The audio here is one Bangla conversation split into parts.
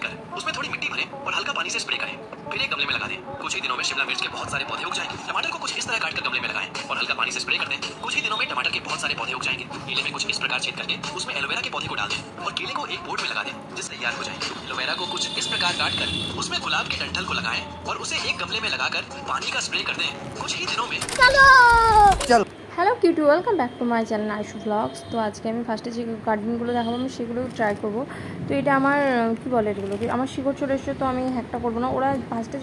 कर उसमें थोड़ी मिट्टी भरें और हल्का पानी से स्प्रे करें। फिर एक गमले में लगा दें। कुछ ही दिनों में शिमला मिर्च के बहुत सारे पौधे उग जाएंगे। टमाटर को कुछ इस तरह काटकर गमले में लगाएं और हल्का पानी से स्प्रे कर दें। कुछ ही दिनों में टमाटर के बहुत सारे पौधे उग जाएंगे। केले में कुछ इस प्रकार छेद करके उसमें एलोवेरा के पौधे को डाल दें और केले को एक बोर्ड में लगा दें जिससे तैयार हो जाए। एलोवेरा को कुछ इस प्रकार काट कर उसमें गुलाब के डंठल को लगाएं और उसे एक गमले में लगाकर पानी का स्प्रे कर दें। कुछ ही दिनों में चलो hello cutie welcome back to my channel Aishu blogs. তো আজকে আমি ফার্স্টে যে গার্ডেনগুলো দেখাবো আমি সেগুলো ট্রাই করবো। তো এটা আমার কী বলে এগুলো আমার শিকড় চলে এসেছে, তো আমি হ্যাকটা করবো না। ওরা ফার্স্টে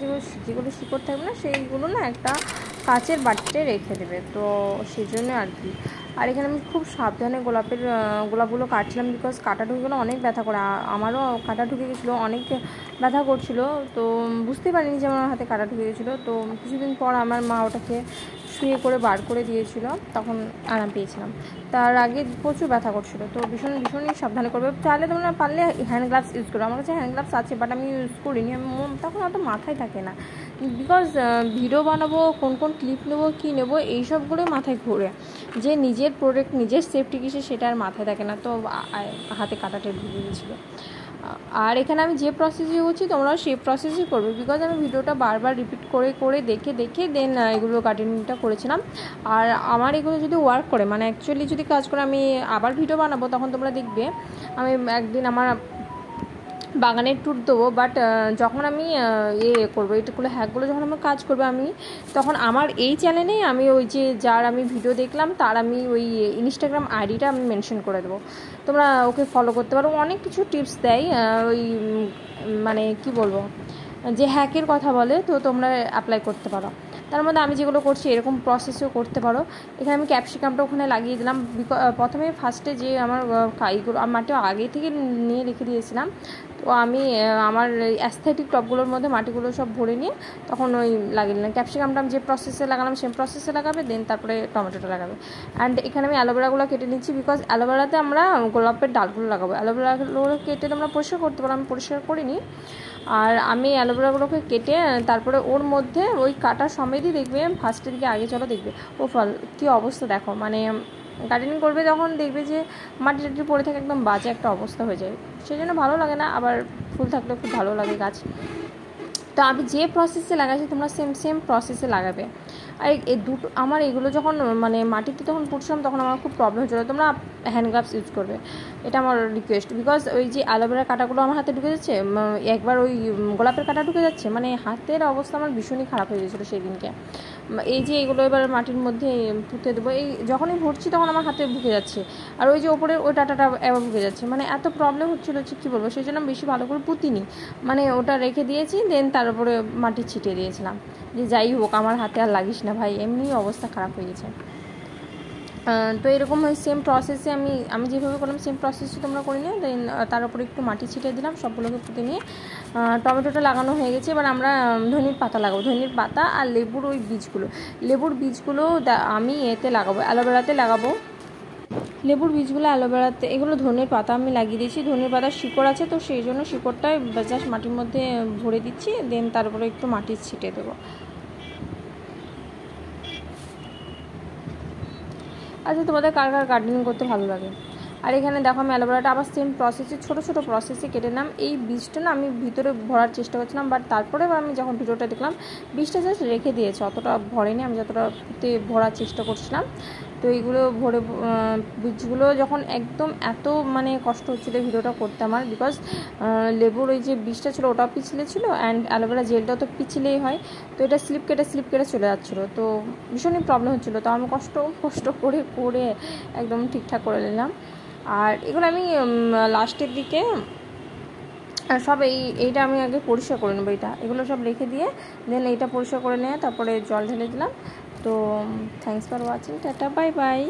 যেগুলো শিকড় থাকবে না সেইগুলো না একটা কাচের বাটিতে রেখে দেবে, তো সেই জন্য আর কি। আর এখানে আমি খুব সাবধানে গোলাপগুলো কাটছিলাম, বিকজ কাটা ঢুকে গেলে অনেক ব্যথা করে। আমারও কাটা ঢুকে গেছিলো, অনেক ব্যথা করছিলো, তো বুঝতেই পারিনি যে আমার হাতে কাটা ঢুকে গেছিলো। তো কিছুদিন পর আমার মা ওটাকে শুয়ে করে বার করে দিয়েছিল, তখন আরাম পেয়েছিলাম। তার আগে প্রচুর ব্যথা করছিলো, তো ভীষণই সাবধানে করবে। চাইলে তোমরা পারলে হ্যান্ড গ্লাভস ইউজ করো। আমার কাছে হ্যান্ড গ্লাভস আছে, বাট আমি ইউজ করিনি। তখন অত মাথায় থাকে না, বিকজ ভিডিও বানাবো, কোন ক্লিপ নেবো, কী নেবো, এইসবগুলোই মাথায় ঘোরে। যে নিজের প্রোডাক্ট নিজের সেফটি কিসে সেটা আর মাথায় থাকে না, তো হাতে কাটাটা ঢুকে গেছিলো। আর এখানে আমি যে প্রসেসে করছি তোমরাও সেই প্রসেসই করবে, বিকজ আমি ভিডিওটা বারবার রিপিট করে দেখে দেন এগুলো গার্ডেনিংটা করেছিলাম। আর আমার এগুলো যদি ওয়ার্ক করে, মানে অ্যাকচুয়ালি যদি কাজ করে, আমি আবার ভিডিও বানাবো, তখন তোমরা দেখবে আমি একদিন আমার বাগানের ট্যুর দেবো। বাট যখন আমি করবো এটাগুলো হ্যাকগুলো যখন আমার কাজ করবে, আমি তখন আমার এই চ্যানেলেই আমি ওই যে যার আমি ভিডিও দেখলাম তার আমি ওই ইনস্টাগ্রাম আইডিটা আমি মেনশন করে দেবো, তোমরা ওকে ফলো করতে পারো। অনেক কিছু টিপস দেয়, ওই মানে কি বলবো, যে হ্যাকের কথা বলে, তো তোমরা অ্যাপ্লাই করতে পারো। তার মধ্যে আমি যেগুলো করছি এরকম প্রসেসও করতে পারো। এখানে আমি ক্যাপসিকামটা ওখানে লাগিয়ে দিলাম। প্রথমে ফার্স্টে যে আমার কাইগুলো মাটিও আগে থেকে নিয়ে রেখে দিয়েছিলাম, তো আমি আমার অ্যাস্থেটিক টপগুলোর মধ্যে মাটিগুলো সব ভরে নিয়ে তখন ওই লাগিয়ে দিলাম। ক্যাপসিকামটা আমি যে প্রসেসে লাগালাম সেম প্রসেসে লাগাবে, দেন তারপরে টমেটোটা লাগাবে। অ্যান্ড এখানে আমি অ্যালোভেরাগুলো কেটে নিচ্ছি, বিকজ অ্যালোভেরাতে আমরা গোলাপের ডালগুলো লাগাবো। অ্যালোভেরাগুলো কেটে তোমরা পরিষ্কার করতে পারো, আমি পরিষ্কার করিনি। আর আমি অ্যালোভেরাগুলোকে কেটে তারপরে ওর মধ্যে ওই কাটা সমেতই দেখবে ফার্স্টের দিকে আগে চলো দেখবে ও ফল কী অবস্থা দেখো, মানে গার্ডেনিং করবে তখন দেখবে যে মাটি টাটি পড়ে থাকে, একদম বাজে একটা অবস্থা হয়ে যায়, সেই জন্য ভালো লাগে না। আবার ফুল থাকলে খুব ভালো লাগে গাছ। তো আমি যে প্রসেসে লাগাইছি তোমরা সেম প্রসেসে লাগাবে। আর এই দুটো আমার এগুলো যখন মানে মাটিতে তখন পুঁতছিলাম তখন আমার খুব প্রবলেম হচ্ছিলো, তোমরা হ্যান্ড গ্লাভস ইউজ করবে, এটা আমার রিকোয়েস্ট। বিকজ ওই যে অ্যালোভেরা কাটাগুলো আমার হাতে ঢুকে যাচ্ছে, একবার ওই গোলাপের কাটা ঢুকে যাচ্ছে, মানে হাতের অবস্থা আমার ভীষণই খারাপ হয়ে গেছিলো সেই দিনকে। এই যে এগুলো এবার মাটির মধ্যে পুঁতে দেবো, এই যখনই ভরছি তখন আমার হাতে ঢুকে যাচ্ছে, আর ওই যে ওপরের ওই ডাটাটা এবার ঢুকে যাচ্ছে, মানে এত প্রবলেম হচ্ছিলো যে কী বলবো। সেই জন্য আমি বেশি ভালো করে পুঁতিনি, মানে ওটা রেখে দিয়েছি, দেন তার উপরে মাটি ছিটিয়ে দিয়েছিলাম যে যাই হোক আমার হাতে আর লাগিস না ভাই, এমনি অবস্থা খারাপ হয়ে গেছে। তো এরকম সেম প্রসেসে আমি যেভাবে করলাম সেম প্রসেসে তোমরা করে নিও। দেন তার উপরে একটু মাটি ছিটিয়ে দিলাম, সবগুলোকে পুঁতে নিয়ে টমেটোটা লাগানো হয়ে গেছে। এবার আমরা ধনির পাতা লাগাবো, ধনির পাতা আর লেবুর ওই লেবুর বীজগুলো আমি এতে লাগাবো, অ্যালোভেরাতে লাগাবো। লেবুর বীজগুলো অ্যালোভেরাতে, এগুলো ধনের পাতা আমি লাগিয়ে দিয়েছি। ধনের পাতার শিকড় আছে, তো সেই জন্য শিকড়টাই জাস্ট মাটির মধ্যে ভরে দিচ্ছি, দেন তার উপরে একটু মাটি ছিটিয়ে দেবো। আচ্ছা, তোমাদের কার গার্ডেনিং করতে ভালো লাগে? আর এখানে দেখো আমি অ্যালোভেরাটা আবার সেম প্রসেসে ছোটো প্রসেসে কেটে নিলাম। এই বীজটা না আমি ভিতরে ভরার চেষ্টা করছিলাম, বাট তারপরে আমি যখন ভিডিওটা দেখলাম বীজটা জাস্ট রেখে দিয়েছে, অতটা ভরেনি, আমি যতটা ভরার চেষ্টা করছিলাম। তো এইগুলো ভরে বীজগুলো যখন একদম এত মানে কষ্ট হচ্ছিলো ভিডিওটা করতে আমার, বিকজ লেবুর ওই যে বীজটা ছিল ওটাও পিছলে ছিল, অ্যান্ড অ্যালোভেরা জেলটাও তো পিছলেই হয়, তো এটা স্লিপ কেটে চলে যাচ্ছিলো, তো ভীষণই প্রবলেম হচ্ছিলো। তো আমি কষ্ট করে একদম ঠিকঠাক করে নিলাম। আর এগুলো আমি লাস্টের দিকে সব এইটা আমি আগে পরিষ্কার করে নেবো, এগুলো সব রেখে দিয়ে দেন এইটা পরিষ্কার করে নিয়ে তারপরে জল ঢেলে দিলাম। তো thanks for watching, tata, bye bye.